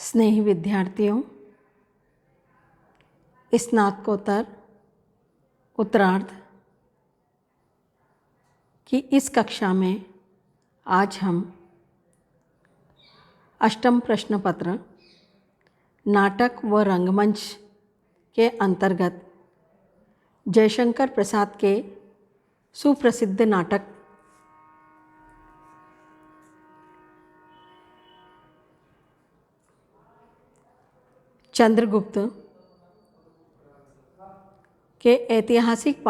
स्नेही विद्यार्थियों, स्नातकोत्तर उत्तरार्ध की इस कक्षा में आज हम अष्टम प्रश्न पत्र नाटक व रंगमंच के अंतर्गत जयशंकर प्रसाद के सुप्रसिद्ध नाटक चंद्रगुप्त के ऐतिहासिक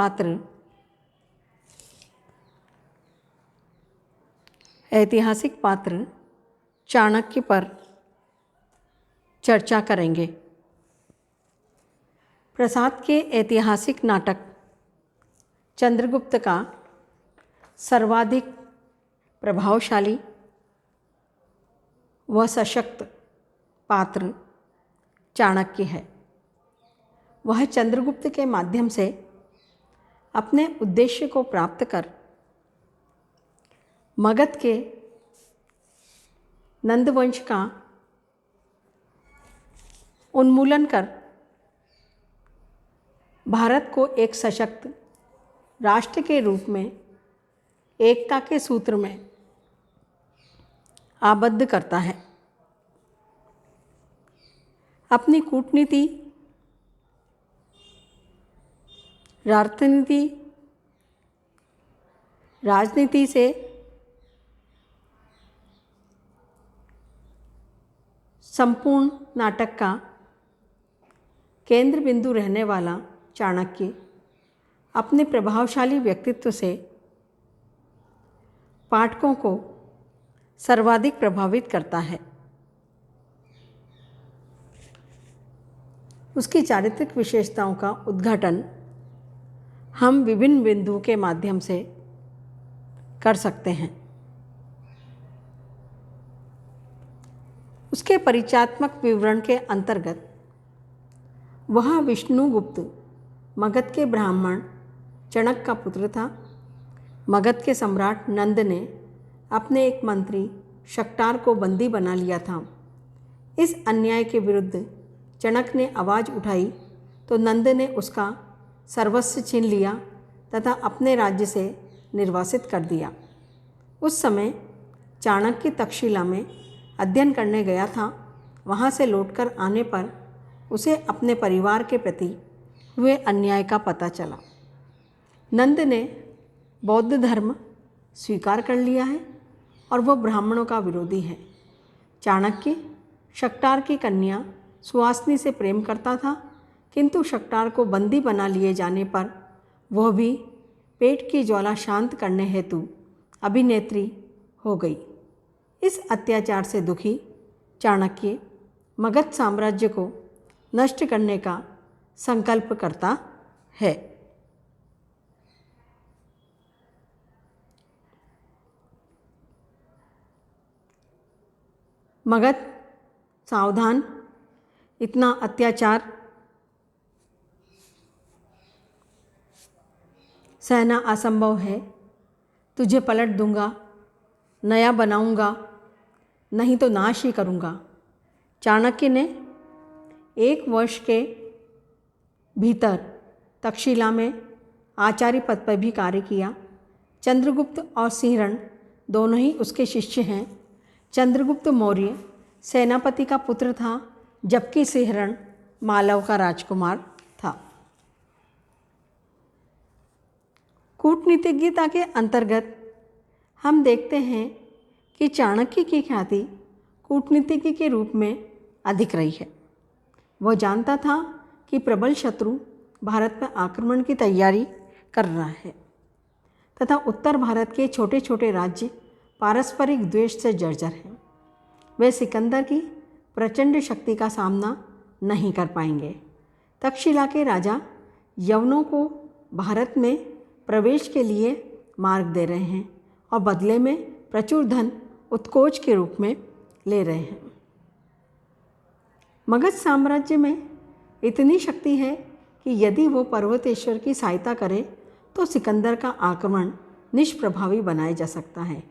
पात्र चाणक्य पर चर्चा करेंगे। प्रसाद के ऐतिहासिक नाटक चंद्रगुप्त का सर्वाधिक प्रभावशाली व सशक्त पात्र चाणक्य है। वह चंद्रगुप्त के माध्यम से अपने उद्देश्य को प्राप्त कर मगध के नंदवंश का उन्मूलन कर भारत को एक सशक्त राष्ट्र के रूप में एकता के सूत्र में आबद्ध करता है। अपनी कूटनीति, अर्थनीति, राजनीति से संपूर्ण नाटक का केंद्र बिंदु रहने वाला चाणक्य अपने प्रभावशाली व्यक्तित्व से पाठकों को सर्वाधिक प्रभावित करता है। उसकी चारित्रिक विशेषताओं का उद्घाटन हम विभिन्न बिंदुओं के माध्यम से कर सकते हैं। उसके परिचयात्मक विवरण के अंतर्गत वह विष्णुगुप्त मगध के ब्राह्मण चणक का पुत्र था। मगध के सम्राट नंद ने अपने एक मंत्री शक्टार को बंदी बना लिया था। इस अन्याय के विरुद्ध चणक ने आवाज़ उठाई तो नंद ने उसका सर्वस्व छीन लिया तथा अपने राज्य से निर्वासित कर दिया। उस समय चाणक्य तक्षशिला में अध्ययन करने गया था। वहाँ से लौटकर आने पर उसे अपने परिवार के प्रति हुए अन्याय का पता चला। नंद ने बौद्ध धर्म स्वीकार कर लिया है और वह ब्राह्मणों का विरोधी है। चाणक्य शक्टार की कन्या सुहासिनी से प्रेम करता था, किंतु शक्टार को बंदी बना लिए जाने पर वह भी पेट की ज्वाला शांत करने हेतु अभिनेत्री हो गई। इस अत्याचार से दुखी चाणक्य मगध साम्राज्य को नष्ट करने का संकल्प करता है। मगध सावधान, इतना अत्याचार सहना असंभव है। तुझे पलट दूंगा, नया बनाऊंगा, नहीं तो नाश ही करूंगा। चाणक्य ने 1 वर्ष के भीतर तक्षशिला में आचार्य पद पर भी कार्य किया। चंद्रगुप्त और सिंहरण दोनों ही उसके शिष्य हैं। चंद्रगुप्त मौर्य सेनापति का पुत्र था, जबकि सिंहरण मालव का राजकुमार था। कूटनीतिज्ञता के अंतर्गत हम देखते हैं कि चाणक्य की ख्याति कूटनीतिज्ञ के रूप में अधिक रही है। वह जानता था कि प्रबल शत्रु भारत पर आक्रमण की तैयारी कर रहा है तथा उत्तर भारत के छोटे छोटे राज्य पारस्परिक द्वेष से जर्जर हैं। वे सिकंदर की प्रचंड शक्ति का सामना नहीं कर पाएंगे। तक्षशिला के राजा यवनों को भारत में प्रवेश के लिए मार्ग दे रहे हैं और बदले में प्रचुर धन उत्कोच के रूप में ले रहे हैं। मगध साम्राज्य में इतनी शक्ति है कि यदि वो पर्वतेश्वर की सहायता करे तो सिकंदर का आक्रमण निष्प्रभावी बनाया जा सकता है।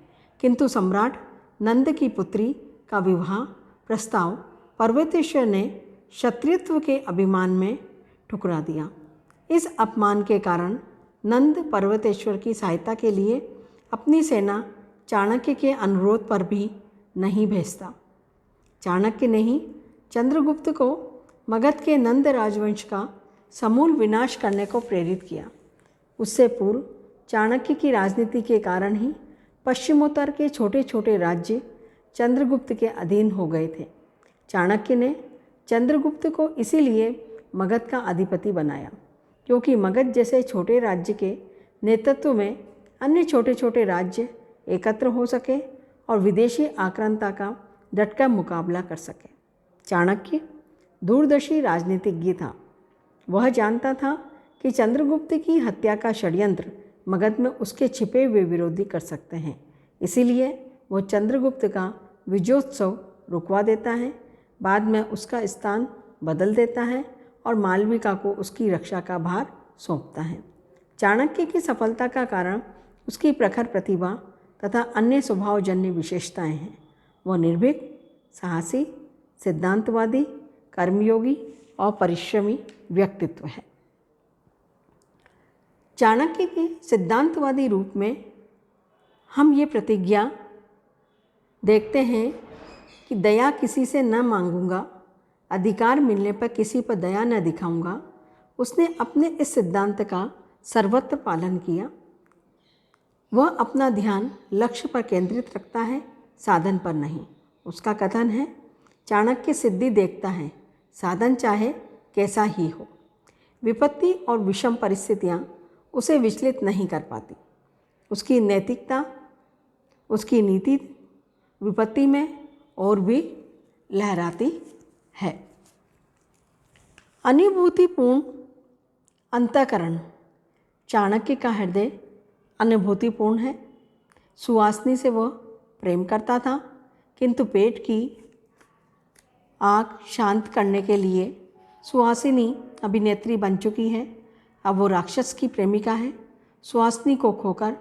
किंतु सम्राट नंद की पुत्री का विवाह प्रस्ताव पर्वतेश्वर ने क्षत्रियत्व के अभिमान में ठुकरा दिया। इस अपमान के कारण नंद पर्वतेश्वर की सहायता के लिए अपनी सेना चाणक्य के अनुरोध पर भी नहीं भेजता। चाणक्य ने ही चंद्रगुप्त को मगध के नंद राजवंश का समूल विनाश करने को प्रेरित किया। उससे पूर्व चाणक्य की राजनीति के कारण ही पश्चिमोत्तर के छोटे छोटे राज्य चंद्रगुप्त के अधीन हो गए थे। चाणक्य ने चंद्रगुप्त को इसीलिए मगध का अधिपति बनाया, क्योंकि मगध जैसे छोटे राज्य के नेतृत्व में अन्य छोटे छोटे राज्य एकत्र हो सके और विदेशी आक्रांता का डटकर मुकाबला कर सके। चाणक्य दूरदर्शी राजनीतिज्ञ था। वह जानता था कि चंद्रगुप्त की हत्या का षड्यंत्र मगध में उसके छिपे हुए विरोधी कर सकते हैं। इसीलिए वो चंद्रगुप्त का विजयोत्सव रुकवा देता है, बाद में उसका स्थान बदल देता है और मालविका को उसकी रक्षा का भार सौंपता है। चाणक्य की सफलता का कारण उसकी प्रखर प्रतिभा तथा अन्य स्वभावजन्य विशेषताएं हैं। वह निर्भीक, साहसी, सिद्धांतवादी, कर्मयोगी और परिश्रमी व्यक्तित्व है। चाणक्य के सिद्धांतवादी रूप में हम ये प्रतिज्ञा देखते हैं कि दया किसी से न मांगूंगा, अधिकार मिलने पर किसी पर दया न दिखाऊंगा। उसने अपने इस सिद्धांत का सर्वत्र पालन किया। वह अपना ध्यान लक्ष्य पर केंद्रित रखता है, साधन पर नहीं। उसका कथन है, चाणक्य सिद्धि देखता है, साधन चाहे कैसा ही हो। विपत्ति और विषम परिस्थितियाँ उसे विचलित नहीं कर पाती। उसकी नैतिकता, उसकी नीति विपत्ति में और भी लहराती है। अनुभूतिपूर्ण अंतःकरण। चाणक्य का हृदय अनुभूतिपूर्ण है। सुवासनी से वह प्रेम करता था, किंतु पेट की आग शांत करने के लिए सुहासिनी अभिनेत्री बन चुकी है। अब वो राक्षस की प्रेमिका है। सुहासिनी को खोकर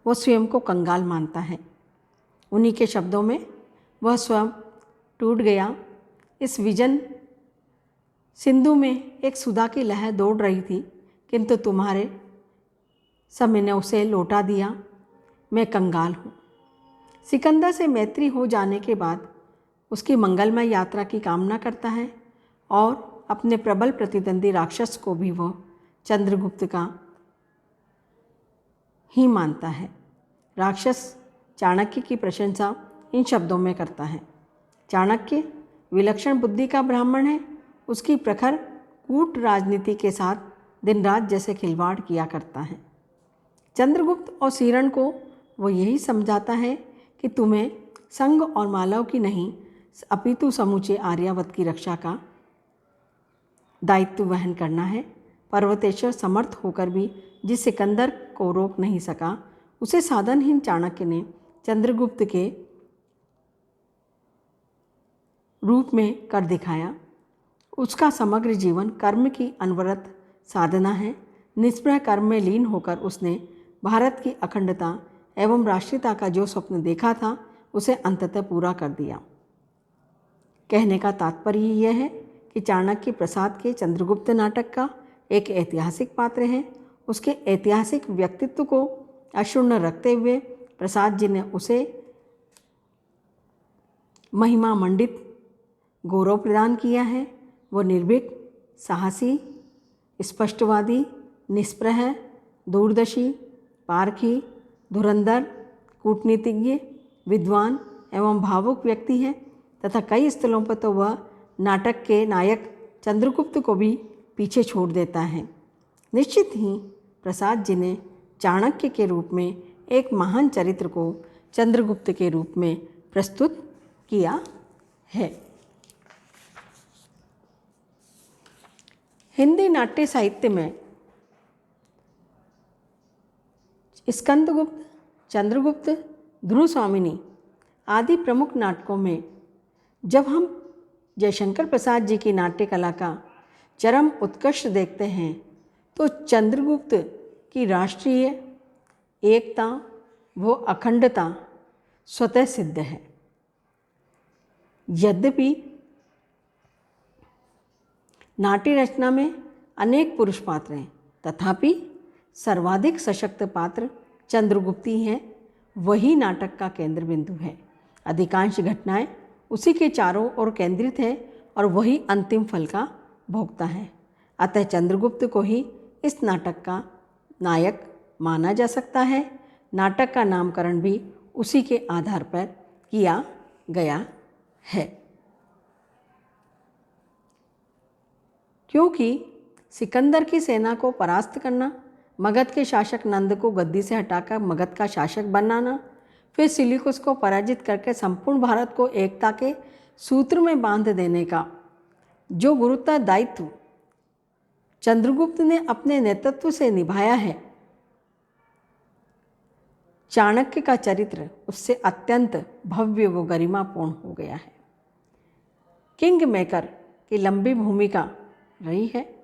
वह स्वयं को कंगाल मानता है। उन्हीं के शब्दों में, वह स्वयं टूट गया। इस विजन सिंधु में एक सुधा की लहर दौड़ रही थी, किंतु तुम्हारे समय ने उसे लौटा दिया। मैं कंगाल हूँ। सिकंदर से मैत्री हो जाने के बाद उसकी मंगलमय यात्रा की कामना करता है और अपने प्रबल प्रतिद्वंदी राक्षस को भी वह चंद्रगुप्त का ही मानता है। राक्षस चाणक्य की प्रशंसा इन शब्दों में करता है, चाणक्य विलक्षण बुद्धि का ब्राह्मण है। उसकी प्रखर कूट राजनीति के साथ दिन रात जैसे खिलवाड़ किया करता है। चंद्रगुप्त और सीरण को वो यही समझाता है कि तुम्हें संघ और मालव की नहीं, अपितु समूचे आर्यावत की रक्षा का दायित्व वहन करना है। पर्वतेश्वर समर्थ होकर भी जिस सिकंदर को रोक नहीं सका, उसे साधनहीन चाणक्य ने चंद्रगुप्त के रूप में कर दिखाया। उसका समग्र जीवन कर्म की अनवरत साधना है। निष्प्रह कर्म में लीन होकर उसने भारत की अखंडता एवं राष्ट्रीयता का जो स्वप्न देखा था, उसे अंततः पूरा कर दिया। कहने का तात्पर्य यह है कि चाणक्य प्रसाद के चंद्रगुप्त नाटक का एक ऐतिहासिक पात्र है। उसके ऐतिहासिक व्यक्तित्व को अक्षुण्ण रखते हुए प्रसाद जी ने उसे महिमा मंडित गौरव प्रदान किया है। वो निर्भीक, साहसी, स्पष्टवादी, निष्प्रह, दूरदर्शी, पारखी, धुरंधर, कूटनीतिज्ञ, विद्वान एवं भावुक व्यक्ति है तथा कई स्थलों पर तो वह नाटक के नायक चंद्रगुप्त को भी पीछे छोड़ देता है। निश्चित ही प्रसाद जी ने चाणक्य के रूप में एक महान चरित्र को चंद्रगुप्त के रूप में प्रस्तुत किया है। हिंदी नाट्य साहित्य में स्कंदगुप्त, चंद्रगुप्त, ध्रुवस्वामिनी आदि प्रमुख नाटकों में जब हम जयशंकर प्रसाद जी की नाट्य कला का चरम उत्कर्ष देखते हैं, तो चंद्रगुप्त की राष्ट्रीय एकता, वो अखंडता स्वतः सिद्ध है। यद्यपि नाट्य रचना में अनेक पुरुष पात्र हैं, तथापि सर्वाधिक सशक्त पात्र चंद्रगुप्त ही हैं। वही नाटक का केंद्र बिंदु है। अधिकांश घटनाएं उसी के चारों ओर केंद्रित हैं और वही अंतिम फल का भोक्ता है। अतः चंद्रगुप्त को ही इस नाटक का नायक माना जा सकता है। नाटक का नामकरण भी उसी के आधार पर किया गया है, क्योंकि सिकंदर की सेना को परास्त करना, मगध के शासक नंद को गद्दी से हटाकर मगध का शासक बनाना, फिर सिलिकुस को पराजित करके संपूर्ण भारत को एकता के सूत्र में बांध देने का जो गुरुतर दायित्व चंद्रगुप्त ने अपने नेतृत्व से निभाया है, चाणक्य का चरित्र उससे अत्यंत भव्य व गरिमापूर्ण हो गया है। किंग मेकर की लंबी भूमिका रही है,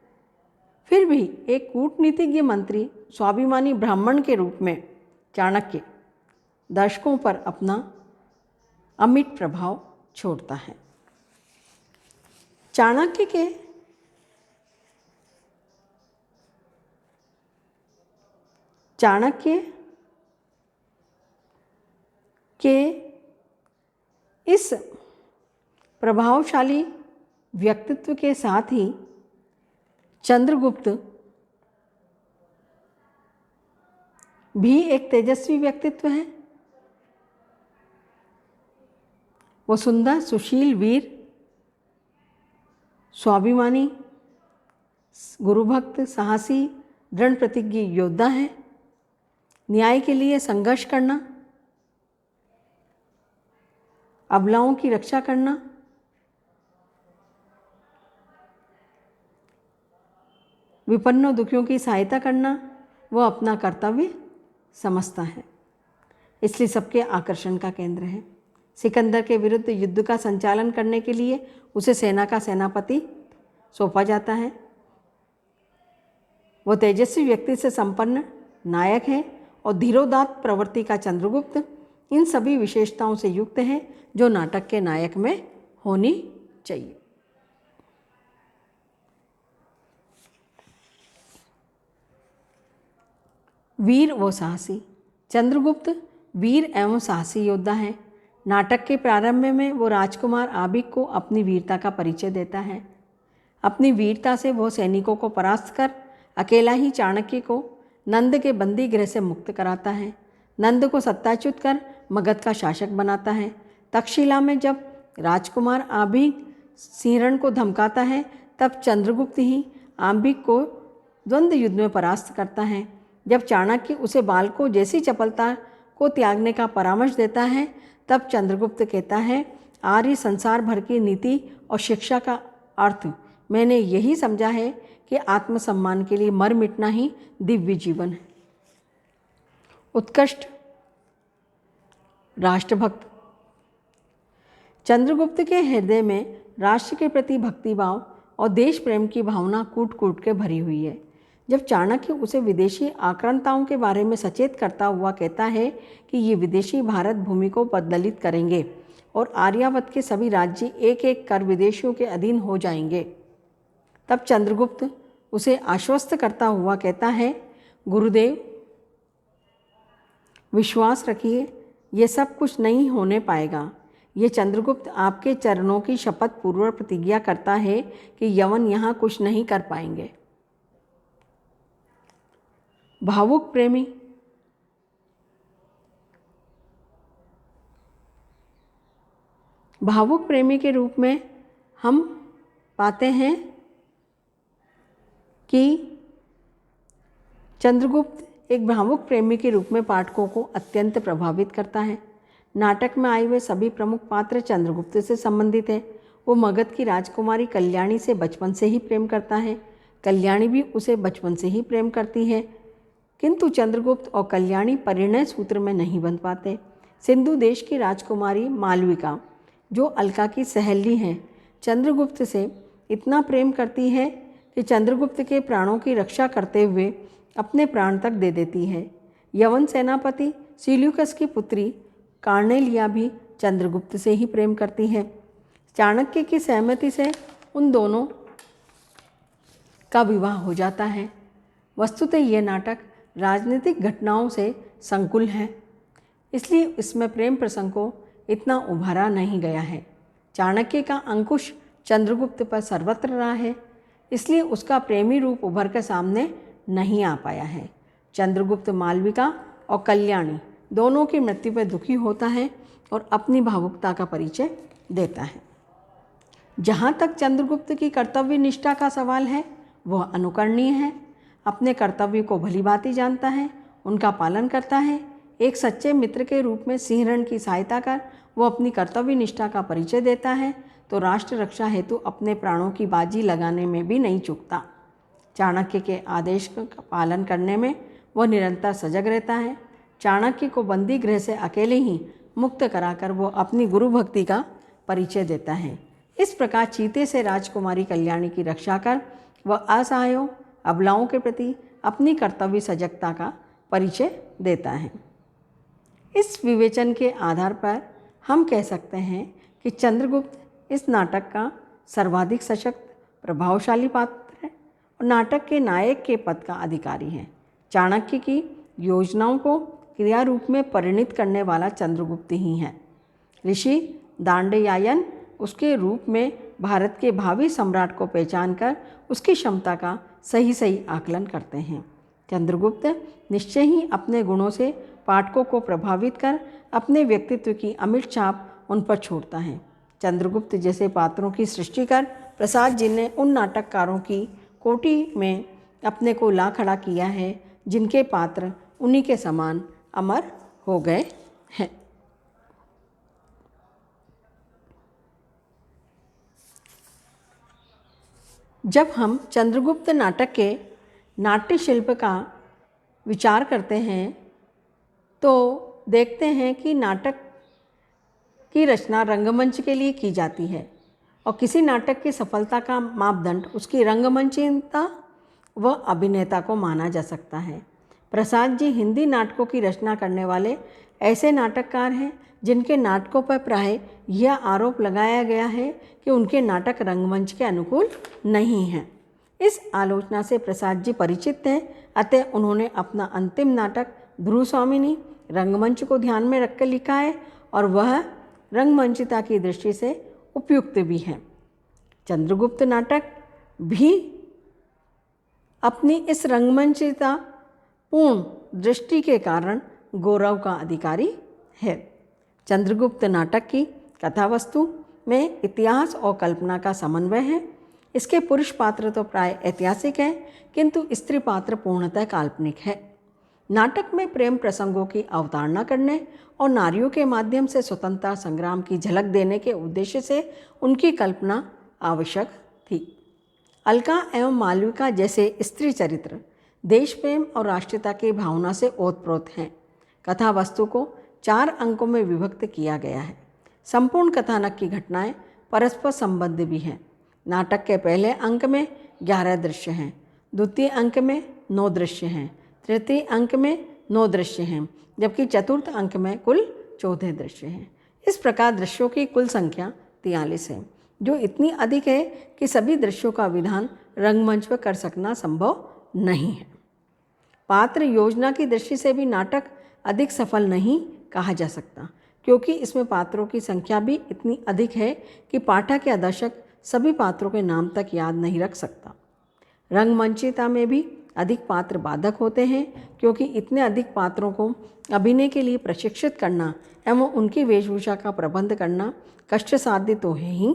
फिर भी एक कूटनीतिज्ञ मंत्री, स्वाभिमानी ब्राह्मण के रूप में चाणक्य दर्शकों पर अपना अमिट प्रभाव छोड़ता है। चाणक्य के इस प्रभावशाली व्यक्तित्व के साथ ही चंद्रगुप्त भी एक तेजस्वी व्यक्तित्व है। वो सुंदर, सुशील, वीर, स्वाभिमानी, गुरुभक्त, साहसी, दृढ़ प्रतिज्ञ योद्धा है। न्याय के लिए संघर्ष करना, अबलाओं की रक्षा करना, विपन्नों दुखियों की सहायता करना वह अपना कर्तव्य समझता है, इसलिए सबके आकर्षण का केंद्र है। सिकंदर के विरुद्ध युद्ध का संचालन करने के लिए उसे सेना का सेनापति सौंपा जाता है। वह तेजस्वी व्यक्ति से संपन्न नायक है और धीरोदात्त प्रवृत्ति का चंद्रगुप्त इन सभी विशेषताओं से युक्त है जो नाटक के नायक में होनी चाहिए। वीर व साहसी। चंद्रगुप्त वीर एवं साहसी योद्धा है। नाटक के प्रारंभ में वो राजकुमार आबिक को अपनी वीरता का परिचय देता है। अपनी वीरता से वो सैनिकों को परास्त कर अकेला ही चाणक्य को नंद के बंदी गृह से मुक्त कराता है। नंद को सत्ताच्युत कर मगध का शासक बनाता है। तक्षशिला में जब राजकुमार आबिक सिंहरण को धमकाता है तब चंद्रगुप्त ही आबिक को द्वंद्व युद्ध में परास्त करता है। जब चाणक्य उसे बालकों जैसी चपलता को त्यागने का परामर्श देता है तब चंद्रगुप्त कहता है, आर्य संसार भर की नीति और शिक्षा का अर्थ मैंने यही समझा है कि आत्मसम्मान के लिए मर मिटना ही दिव्य जीवन है। उत्कृष्ट राष्ट्रभक्त। चंद्रगुप्त के हृदय में राष्ट्र के प्रति भक्तिभाव और देश प्रेम की भावना कूट कूट के भरी हुई है। जब चाणक्य उसे विदेशी आक्रांताओं के बारे में सचेत करता हुआ कहता है कि ये विदेशी भारत भूमि को पददलित करेंगे और आर्यावर्त के सभी राज्य एक एक कर विदेशियों के अधीन हो जाएंगे, तब चंद्रगुप्त उसे आश्वस्त करता हुआ कहता है, गुरुदेव विश्वास रखिए, ये सब कुछ नहीं होने पाएगा। ये चंद्रगुप्त आपके चरणों की शपथ पूर्वक प्रतिज्ञा करता है कि यवन यहाँ कुछ नहीं कर पाएंगे। भावुक प्रेमी। भावुक प्रेमी के रूप में हम पाते हैं कि चंद्रगुप्त एक भावुक प्रेमी के रूप में पाठकों को अत्यंत प्रभावित करता है। नाटक में आए हुए सभी प्रमुख पात्र चंद्रगुप्त से संबंधित हैं। वो मगध की राजकुमारी कल्याणी से बचपन से ही प्रेम करता है। कल्याणी भी उसे बचपन से ही प्रेम करती है, किंतु चंद्रगुप्त और कल्याणी परिणय सूत्र में नहीं बंध पाते। सिंधु देश की राजकुमारी मालविका, जो अलका की सहेली हैं, चंद्रगुप्त से इतना प्रेम करती है कि चंद्रगुप्त के प्राणों की रक्षा करते हुए अपने प्राण तक दे देती है। यवन सेनापति सिल्यूकस की पुत्री कार्नेलिया भी चंद्रगुप्त से ही प्रेम करती है। चाणक्य की सहमति से उन दोनों का विवाह हो जाता है। वस्तुतः यह नाटक राजनीतिक घटनाओं से संकुल है, इसलिए इसमें प्रेम प्रसंग को इतना उभारा नहीं गया है। चाणक्य का अंकुश चंद्रगुप्त पर सर्वत्र रहा है, इसलिए उसका प्रेमी रूप उभर कर सामने नहीं आ पाया है। चंद्रगुप्त मालविका और कल्याणी दोनों की मृत्यु पर दुखी होता है और अपनी भावुकता का परिचय देता है। जहाँ तक चंद्रगुप्त की कर्तव्य निष्ठा का सवाल है, वह अनुकरणीय है। अपने कर्तव्य को भली भांति जानता है, उनका पालन करता है। एक सच्चे मित्र के रूप में सिंहरण की सहायता कर वो अपनी कर्तव्य निष्ठा का परिचय देता है, तो राष्ट्र रक्षा हेतु अपने प्राणों की बाजी लगाने में भी नहीं चूकता। चाणक्य के आदेश का पालन करने में वह निरंतर सजग रहता है। चाणक्य को बंदी गृह से अकेले ही मुक्त कराकर वो अपनी गुरु भक्ति का परिचय देता है। इस प्रकार चीते से राजकुमारी कल्याणी की रक्षा कर वह असहायों अबलाओं के प्रति अपनी कर्तव्य सजगता का परिचय देता है। इस विवेचन के आधार पर हम कह सकते हैं कि चंद्रगुप्त इस नाटक का सर्वाधिक सशक्त प्रभावशाली पात्र है और नाटक के नायक के पद का अधिकारी है। चाणक्य की योजनाओं को क्रिया रूप में परिणित करने वाला चंद्रगुप्त ही है। ऋषि दांडयायन उसके रूप में भारत के भावी सम्राट को पहचान कर उसकी क्षमता का सही आकलन करते हैं। चंद्रगुप्त निश्चय ही अपने गुणों से पाठकों को प्रभावित कर अपने व्यक्तित्व की अमिट छाप उन पर छोड़ता है। चंद्रगुप्त जैसे पात्रों की सृष्टि कर प्रसाद जी ने उन नाटककारों की कोटि में अपने को ला खड़ा किया है जिनके पात्र उन्हीं के समान अमर हो गए हैं। जब हम चंद्रगुप्त नाटक के नाट्य शिल्प का विचार करते हैं तो देखते हैं कि नाटक की रचना रंगमंच के लिए की जाती है और किसी नाटक की सफलता का मापदंड उसकी रंगमंचीयता व अभिनेता को माना जा सकता है। प्रसाद जी हिंदी नाटकों की रचना करने वाले ऐसे नाटककार हैं जिनके नाटकों पर प्राय यह आरोप लगाया गया है कि उनके नाटक रंगमंच के अनुकूल नहीं हैं। इस आलोचना से प्रसाद जी परिचित हैं, अतः उन्होंने अपना अंतिम नाटक ध्रुव स्वामिनी रंगमंच को ध्यान में रखकर लिखा है और वह रंगमंचिता की दृष्टि से उपयुक्त भी है। चंद्रगुप्त नाटक भी अपनी इस रंगमंचिता पूर्ण दृष्टि के कारण गौरव का अधिकारी है। चंद्रगुप्त नाटक की कथावस्तु में इतिहास और कल्पना का समन्वय है। इसके पुरुष पात्र तो प्राय ऐतिहासिक हैं, किंतु स्त्री पात्र पूर्णतः काल्पनिक है। नाटक में प्रेम प्रसंगों की अवतारणा करने और नारियों के माध्यम से स्वतंत्रता संग्राम की झलक देने के उद्देश्य से उनकी कल्पना आवश्यक थी। अलका एवं मालविका जैसे स्त्री चरित्र देश प्रेम और राष्ट्रीयता की भावना से ओतप्रोत हैं। कथा वस्तु को 4 अंकों में विभक्त किया गया है। संपूर्ण कथानक की घटनाएं परस्पर संबद्ध भी हैं। नाटक के पहले अंक में 11 दृश्य हैं, द्वितीय अंक में 9 दृश्य हैं, तृतीय अंक में 9 दृश्य हैं, जबकि चतुर्थ अंक में कुल 14 दृश्य हैं। इस प्रकार दृश्यों की कुल संख्या 43 है, जो इतनी अधिक है कि सभी दृश्यों का विधान रंगमंच पर कर सकना संभव नहीं है। पात्र योजना की दृष्टि से भी नाटक अधिक सफल नहीं कहा जा सकता, क्योंकि इसमें पात्रों की संख्या भी इतनी अधिक है कि पाठक या दर्शक सभी पात्रों के नाम तक याद नहीं रख सकता। रंगमंचिता में भी अधिक पात्र बाधक होते हैं, क्योंकि इतने अधिक पात्रों को अभिनय के लिए प्रशिक्षित करना एवं उनकी वेशभूषा का प्रबंध करना कष्टसाध्य तो है ही।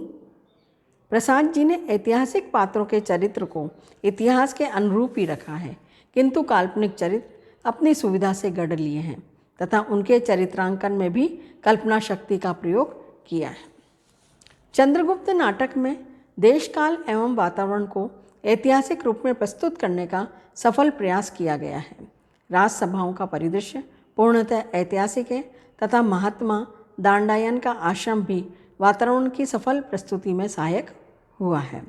प्रसाद जी ने ऐतिहासिक पात्रों के चरित्र को इतिहास के अनुरूप ही रखा है, किंतु काल्पनिक चरित्र अपनी सुविधा से गढ़ लिए हैं तथा उनके चरित्रांकन में भी कल्पना शक्ति का प्रयोग किया है। चंद्रगुप्त नाटक में देश काल एवं वातावरण को ऐतिहासिक रूप में प्रस्तुत करने का सफल प्रयास किया गया है। राजसभाओं का परिदृश्य पूर्णतः ऐतिहासिक है तथा महात्मा दांडायन का आश्रम भी वातावरण की सफल प्रस्तुति में सहायक हुआ है।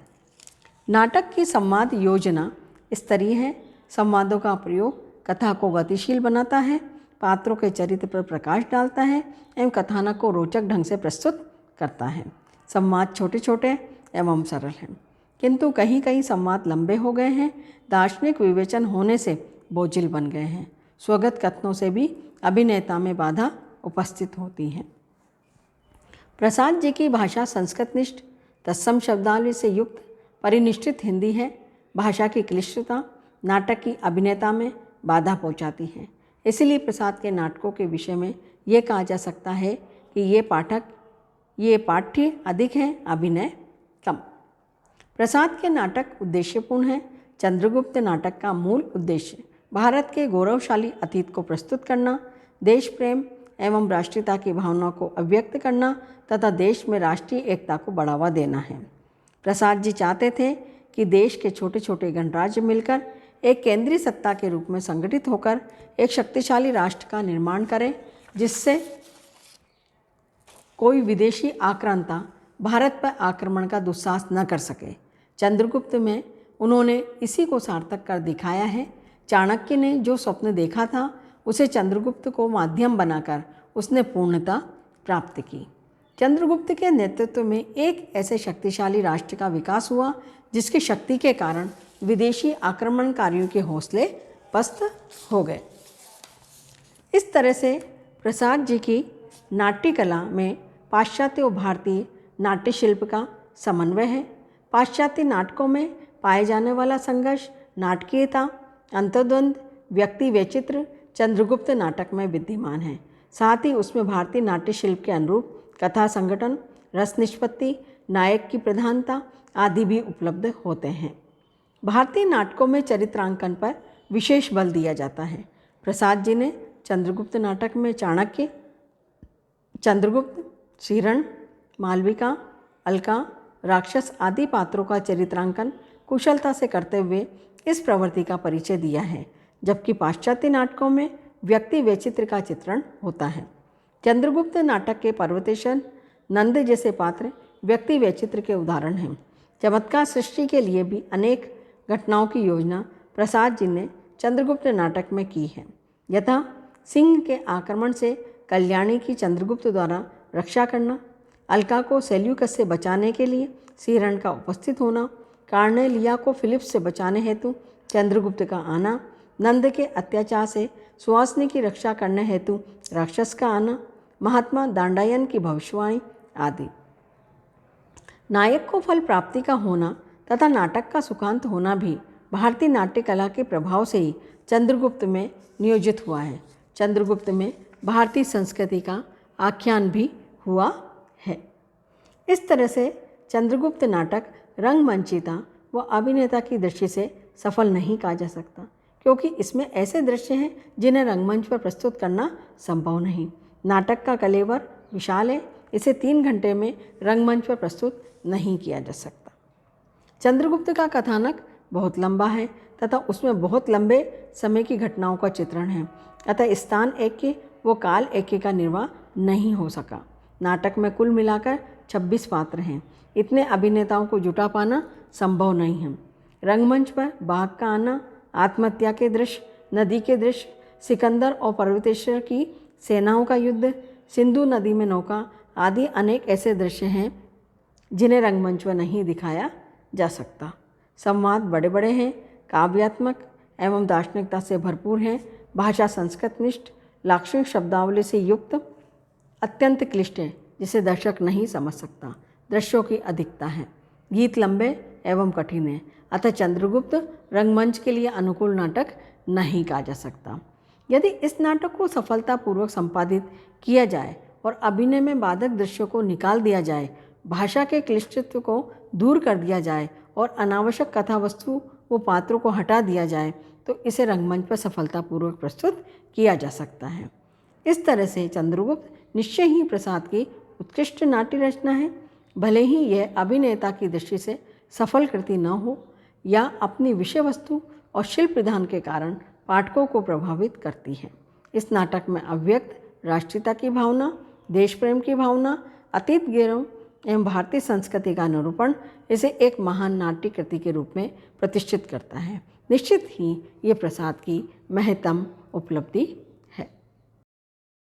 नाटक की संवाद योजना स्तरीय है। संवादों का प्रयोग कथा को गतिशील बनाता है, पात्रों के चरित्र पर प्रकाश डालता है एवं कथानक को रोचक ढंग से प्रस्तुत करता है। संवाद छोटे छोटे एवं सरल हैं। किंतु कहीं कहीं संवाद लंबे हो गए हैं, दार्शनिक विवेचन होने से बोझिल बन गए हैं। स्वगत कथनों से भी अभिनेता में बाधा उपस्थित होती है। प्रसाद जी की भाषा संस्कृतनिष्ठ तत्सम शब्दावली से युक्त परिनिष्ठित हिंदी है। भाषा की क्लिष्टता नाटक की अभिनेता में बाधा पहुंचाती है। इसलिए प्रसाद के नाटकों के विषय में ये कहा जा सकता है कि ये पाठ्य अधिक है, अभिनय कम। प्रसाद के नाटक उद्देश्यपूर्ण हैं। चंद्रगुप्त नाटक का मूल उद्देश्य भारत के गौरवशाली अतीत को प्रस्तुत करना, देश प्रेम एवं राष्ट्रीयता की भावना को अभिव्यक्त करना तथा देश में राष्ट्रीय एकता को बढ़ावा देना है। प्रसाद जी चाहते थे कि देश के छोटे छोटे गणराज्य मिलकर एक केंद्रीय सत्ता के रूप में संगठित होकर एक शक्तिशाली राष्ट्र का निर्माण करें, जिससे कोई विदेशी आक्रांता भारत पर आक्रमण का दुस्साहस न कर सके। चंद्रगुप्त में उन्होंने इसी को सार्थक कर दिखाया है। चाणक्य ने जो स्वप्न देखा था उसे चंद्रगुप्त को माध्यम बनाकर उसने पूर्णता प्राप्त की। चंद्रगुप्त के नेतृत्व में एक ऐसे शक्तिशाली राष्ट्र का विकास हुआ जिसकी शक्ति के कारण विदेशी आक्रमणकारियों के हौसले पस्त हो गए। इस तरह से प्रसाद जी की नाट्य कला में पाश्चात्य और भारतीय नाट्य शिल्प का समन्वय है। पाश्चात्य नाटकों में पाए जाने वाला संघर्ष, नाटकीयता, अंतर्द्वंद, व्यक्ति वैचित्र चंद्रगुप्त नाटक में विद्यमान है। साथ ही उसमें भारतीय नाट्य शिल्प के अनुरूप कथा संगठन, रस निष्पत्ति, नायक की प्रधानता आदि भी उपलब्ध होते हैं। भारतीय नाटकों में चरित्रांकन पर विशेष बल दिया जाता है। प्रसाद जी ने चंद्रगुप्त नाटक में चाणक्य, चंद्रगुप्त, श्रीरण, मालविका, अलका, राक्षस आदि पात्रों का चरित्रांकन कुशलता से करते हुए इस प्रवृत्ति का परिचय दिया है, जबकि पाश्चात्य नाटकों में व्यक्ति वैचित्र का चित्रण होता है। चंद्रगुप्त नाटक के पर्वतेश्वर, नंद जैसे पात्र व्यक्ति वैचित्र के उदाहरण हैं। चमत्कार सृष्टि के लिए भी अनेक घटनाओं की योजना प्रसाद जी ने चंद्रगुप्त नाटक में की है। यथा सिंह के आक्रमण से कल्याणी की चंद्रगुप्त द्वारा रक्षा करना, अलका को सेल्यूकस से बचाने के लिए श्रीरण का उपस्थित होना, कार्नेलिया को फिलिप्स से बचाने हेतु चंद्रगुप्त का आना, नंद के अत्याचार से सुहासिनी की रक्षा करने हेतु राक्षस का आना, महात्मा दांडायन की भविष्यवाणी आदि। नायक को फल प्राप्ति का होना तथा नाटक का सुखांत होना भी भारतीय नाट्य कला के प्रभाव से ही चंद्रगुप्त में नियोजित हुआ है। चंद्रगुप्त में भारतीय संस्कृति का आख्यान भी हुआ है। इस तरह से चंद्रगुप्त नाटक रंगमंचिता व अभिनेता की दृष्टि से सफल नहीं कहा जा सकता, क्योंकि इसमें ऐसे दृश्य हैं जिन्हें रंगमंच पर प्रस्तुत करना संभव नहीं। नाटक का कलेवर विशाल है, इसे 3 घंटे में रंगमंच पर प्रस्तुत नहीं किया जा सकता। चंद्रगुप्त का कथानक बहुत लंबा है तथा उसमें बहुत लंबे समय की घटनाओं का चित्रण है, अतः स्थान ऐक्य व काल ऐक्य का निर्वाह नहीं हो सका। नाटक में कुल मिलाकर 26 पात्र हैं। इतने अभिनेताओं को जुटा पाना संभव नहीं है। रंगमंच पर बाघ का आना, आत्महत्या के दृश्य, नदी के दृश्य, सिकंदर और पर्वतेश्वर की सेनाओं का युद्ध, सिंधु नदी में नौका आदि अनेक ऐसे दृश्य हैं जिन्हें रंगमंच पर नहीं दिखाया जा सकता। संवाद बड़े बड़े हैं, काव्यात्मक एवं दार्शनिकता से भरपूर हैं। भाषा संस्कृतनिष्ठ, लाक्षणिक शब्दावली से युक्त अत्यंत क्लिष्ट है, जिसे दर्शक नहीं समझ सकता। दृश्यों की अधिकता है। गीत लंबे एवं कठिन है, अतः चंद्रगुप्त रंगमंच के लिए अनुकूल नाटक नहीं कहा जा सकता। यदि इस नाटक को सफलतापूर्वक संपादित किया जाए और अभिनय में बाधक दृश्यों को निकाल दिया जाए, भाषा के क्लिष्टत्व को दूर कर दिया जाए और अनावश्यक कथा वस्तु व पात्रों को हटा दिया जाए, तो इसे रंगमंच पर सफलतापूर्वक प्रस्तुत किया जा सकता है। इस तरह से चंद्रगुप्त निश्चय ही प्रसाद की उत्कृष्ट नाट्य रचना है, भले ही यह अभिनेता की दृष्टि से सफल कृति न हो या अपनी विषय वस्तु और शिल्प विधान के कारण पाठकों को प्रभावित करती है। इस नाटक में अव्यक्त राष्ट्रीयता की भावना, देश प्रेम की भावना, अतीत गौरव एवं भारतीय संस्कृति का निरूपण इसे एक महान नाट्य कृति के रूप में प्रतिष्ठित करता है। निश्चित ही ये प्रसाद की महत्तम उपलब्धि